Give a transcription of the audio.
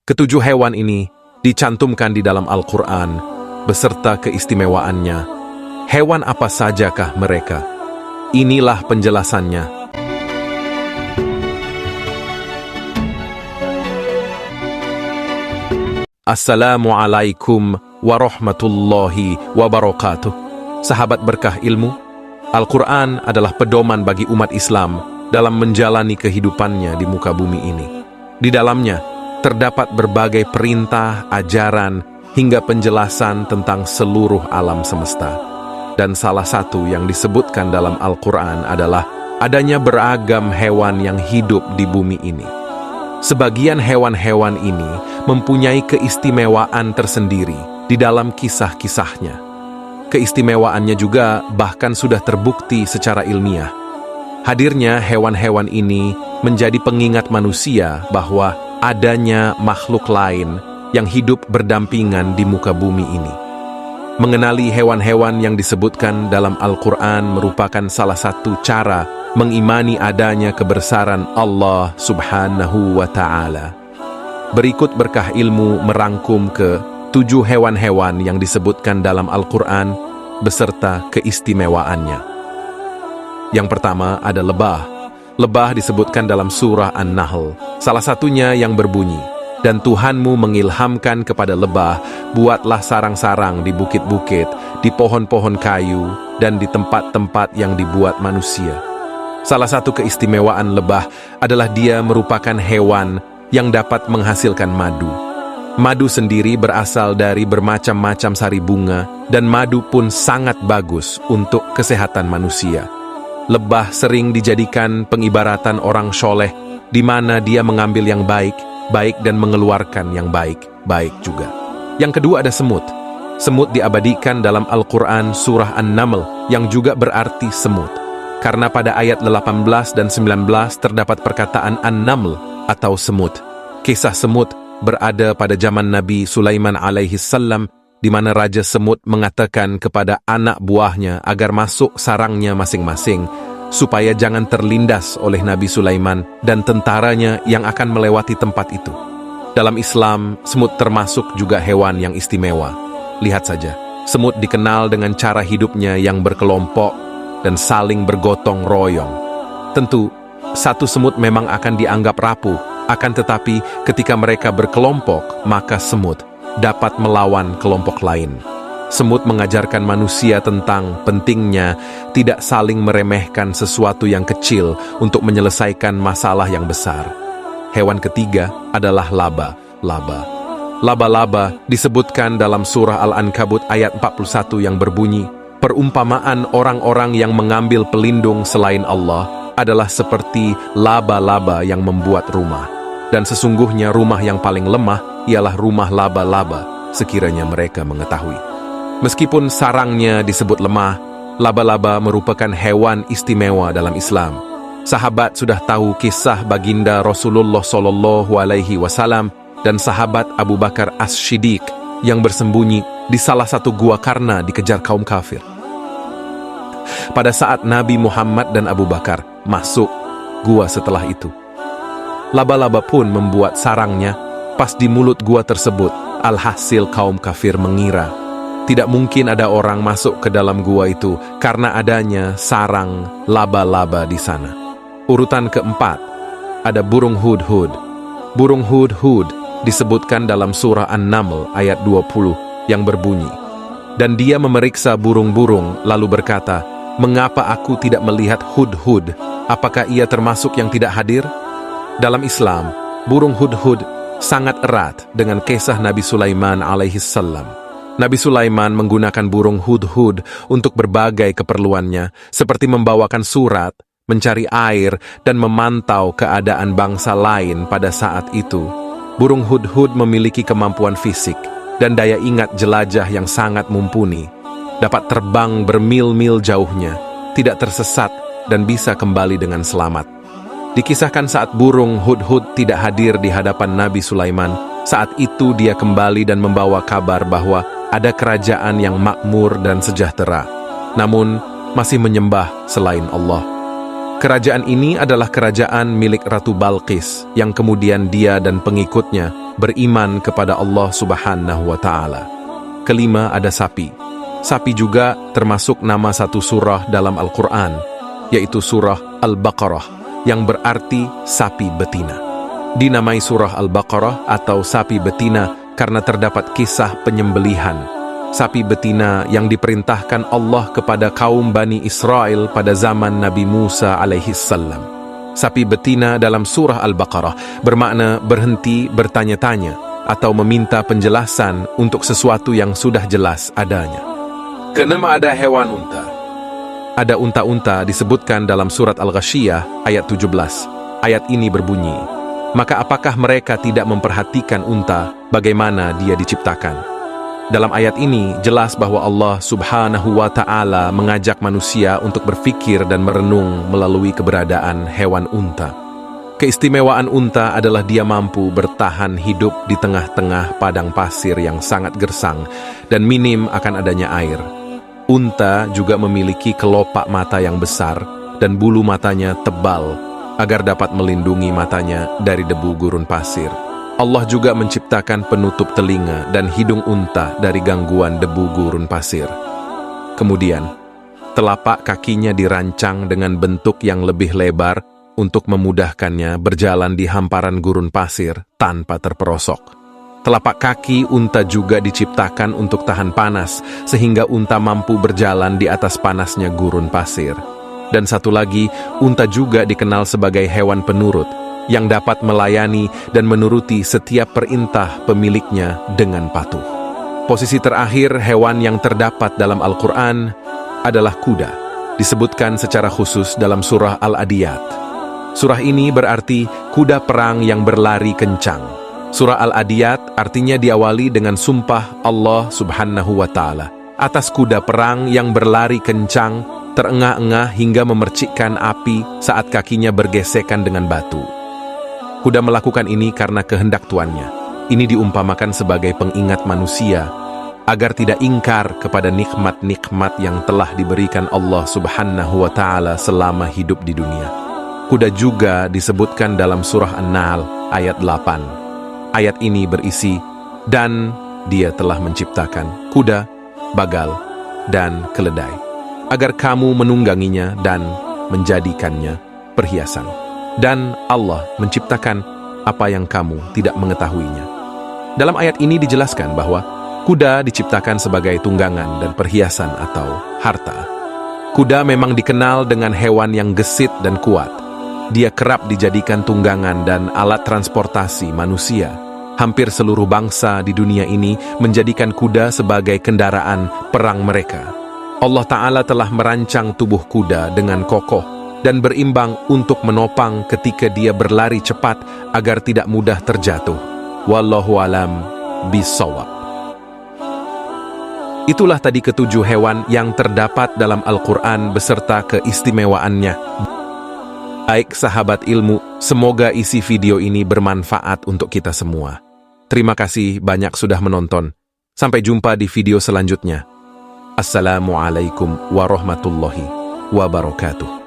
Ketujuh hewan ini dicantumkan di dalam Al-Quran beserta keistimewaannya. Hewan apa sajakah mereka? Inilah penjelasannya. Assalamualaikum warahmatullahi wabarakatuh. Sahabat berkah ilmu, Al-Quran adalah pedoman bagi umat Islam dalam menjalani kehidupannya di muka bumi ini. Di dalamnya terdapat berbagai perintah, ajaran, hingga penjelasan tentang seluruh alam semesta. Dan salah satu yang disebutkan dalam Al-Quran adalah adanya beragam hewan yang hidup di bumi ini. Sebagian hewan-hewan ini mempunyai keistimewaan tersendiri di dalam kisah-kisahnya. Keistimewaannya juga bahkan sudah terbukti secara ilmiah. Hadirnya hewan-hewan ini menjadi pengingat manusia bahwa adanya makhluk lain yang hidup berdampingan di muka bumi ini. Mengenali hewan-hewan yang disebutkan dalam Al-Quran merupakan salah satu cara mengimani adanya kebesaran Allah Subhanahu wa Ta'ala. Berikut berkah ilmu merangkum ke 7 hewan-hewan yang disebutkan dalam Al-Quran beserta keistimewaannya. Yang pertama ada lebah. Lebah disebutkan dalam surah An-Nahl. Salah satunya yang berbunyi, "Dan Tuhanmu mengilhamkan kepada lebah, buatlah sarang-sarang di bukit-bukit, di pohon-pohon kayu, dan di tempat-tempat yang dibuat manusia." Salah satu keistimewaan lebah adalah dia merupakan hewan yang dapat menghasilkan madu. Madu sendiri berasal dari bermacam-macam sari bunga, dan madu pun sangat bagus untuk kesehatan manusia. Lebah sering dijadikan pengibaratan orang soleh, di mana dia mengambil yang baik dan mengeluarkan yang baik juga. Yang kedua ada semut. Semut diabadikan dalam Al-Quran surah An-Naml, yang juga berarti semut. Karena pada ayat 18 dan 19 terdapat perkataan An-Naml atau semut. Kisah semut berada pada zaman Nabi Sulaiman alaihissalam, di mana Raja Semut mengatakan kepada anak buahnya agar masuk sarangnya masing-masing, supaya jangan terlindas oleh Nabi Sulaiman dan tentaranya yang akan melewati tempat itu. Dalam Islam, semut termasuk juga hewan yang istimewa. Lihat saja, semut dikenal dengan cara hidupnya yang berkelompok dan saling bergotong royong. Tentu, satu semut memang akan dianggap rapuh, akan tetapi ketika mereka berkelompok, maka semut dapat melawan kelompok lain. Semut mengajarkan manusia tentang pentingnya tidak saling meremehkan sesuatu yang kecil untuk menyelesaikan masalah yang besar. Hewan ketiga adalah laba. Laba-laba disebutkan dalam surah Al-Ankabut ayat 41 yang berbunyi, "Perumpamaan orang-orang yang mengambil pelindung selain Allah adalah seperti laba-laba yang membuat rumah. Dan sesungguhnya rumah yang paling lemah ialah rumah laba-laba, sekiranya mereka mengetahui." Meskipun sarangnya disebut lemah, laba-laba merupakan hewan istimewa dalam Islam. Sahabat sudah tahu kisah baginda Rasulullah SAW dan sahabat Abu Bakar As-Siddiq yang bersembunyi di salah satu gua karena dikejar kaum kafir. Pada saat Nabi Muhammad dan Abu Bakar masuk gua setelah itu, laba-laba pun membuat sarangnya pas di mulut gua tersebut. Alhasil kaum kafir mengira tidak mungkin ada orang masuk ke dalam gua itu karena adanya sarang laba-laba di sana. Urutan keempat, ada burung hudhud. Burung hudhud disebutkan dalam surah An-Naml ayat 20 yang berbunyi, "Dan dia memeriksa burung-burung lalu berkata, 'Mengapa aku tidak melihat hudhud? Apakah ia termasuk yang tidak hadir?' Dalam Islam, burung hudhud sangat erat dengan kisah Nabi Sulaiman alaihissalam. Nabi Sulaiman menggunakan burung hudhud untuk berbagai keperluannya, seperti membawakan surat, mencari air, dan memantau keadaan bangsa lain pada saat itu. Burung hudhud memiliki kemampuan fisik dan daya ingat jelajah yang sangat mumpuni. Dapat terbang bermil-mil jauhnya, tidak tersesat, dan bisa kembali dengan selamat. Dikisahkan saat burung hudhud tidak hadir di hadapan Nabi Sulaiman, saat itu dia kembali dan membawa kabar bahwa ada kerajaan yang makmur dan sejahtera, namun masih menyembah selain Allah. Kerajaan ini adalah kerajaan milik Ratu Balqis yang kemudian dia dan pengikutnya beriman kepada Allah Subhanahu wa Ta'ala. Kelima, ada sapi. Sapi juga termasuk nama satu surah dalam Al-Quran, yaitu surah Al-Baqarah, yang berarti sapi betina. Dinamai surah Al-Baqarah atau sapi betina karena terdapat kisah penyembelihan sapi betina yang diperintahkan Allah kepada kaum Bani Israel pada zaman Nabi Musa alaihissalam. Sapi betina dalam surah Al-Baqarah bermakna berhenti bertanya-tanya atau meminta penjelasan untuk sesuatu yang sudah jelas adanya. Kenapa ada hewan unta? Ada unta-unta disebutkan dalam surat Al-Ghasyiyah ayat 17. Ayat ini berbunyi, maka apakah mereka tidak memperhatikan unta bagaimana dia diciptakan? Dalam ayat ini jelas bahwa Allah Subhanahu wa Ta'ala mengajak manusia untuk berpikir dan merenung melalui keberadaan hewan unta. Keistimewaan unta adalah dia mampu bertahan hidup di tengah-tengah padang pasir yang sangat gersang dan minim akan adanya air. Unta juga memiliki kelopak mata yang besar dan bulu matanya tebal agar dapat melindungi matanya dari debu gurun pasir. Allah juga menciptakan penutup telinga dan hidung unta dari gangguan debu gurun pasir. Kemudian, telapak kakinya dirancang dengan bentuk yang lebih lebar untuk memudahkannya berjalan di hamparan gurun pasir tanpa terperosok. Telapak kaki unta juga diciptakan untuk tahan panas, sehingga unta mampu berjalan di atas panasnya gurun pasir. Dan satu lagi, unta juga dikenal sebagai hewan penurut, yang dapat melayani dan menuruti setiap perintah pemiliknya dengan patuh. Posisi terakhir hewan yang terdapat dalam Al-Quran adalah kuda, disebutkan secara khusus dalam surah Al-Adiyat. Surah ini berarti kuda perang yang berlari kencang. Surah Al-Adiyat artinya diawali dengan sumpah Allah Subhanahu wa Ta'ala atas kuda perang yang berlari kencang, terengah-engah hingga memercikkan api saat kakinya bergesekan dengan batu. Kuda melakukan ini karena kehendak tuannya. Ini diumpamakan sebagai pengingat manusia agar tidak ingkar kepada nikmat-nikmat yang telah diberikan Allah Subhanahu wa Ta'ala selama hidup di dunia. Kuda juga disebutkan dalam surah An-Nahl ayat 8. Ayat ini berisi, dan dia telah menciptakan kuda, bagal, dan keledai, agar kamu menungganginya dan menjadikannya perhiasan. Dan Allah menciptakan apa yang kamu tidak mengetahuinya. Dalam ayat ini dijelaskan bahwa kuda diciptakan sebagai tunggangan dan perhiasan atau harta. Kuda memang dikenal dengan hewan yang gesit dan kuat. Dia kerap dijadikan tunggangan dan alat transportasi manusia. Hampir seluruh bangsa di dunia ini menjadikan kuda sebagai kendaraan perang mereka. Allah Ta'ala telah merancang tubuh kuda dengan kokoh dan berimbang untuk menopang ketika dia berlari cepat agar tidak mudah terjatuh. Wallahu alam bisawab. Itulah tadi ketujuh hewan yang terdapat dalam Al-Quran beserta keistimewaannya. Baik sahabat ilmu, semoga isi video ini bermanfaat untuk kita semua. Terima kasih banyak sudah menonton. Sampai jumpa di video selanjutnya. Assalamualaikum warahmatullahi wabarakatuh.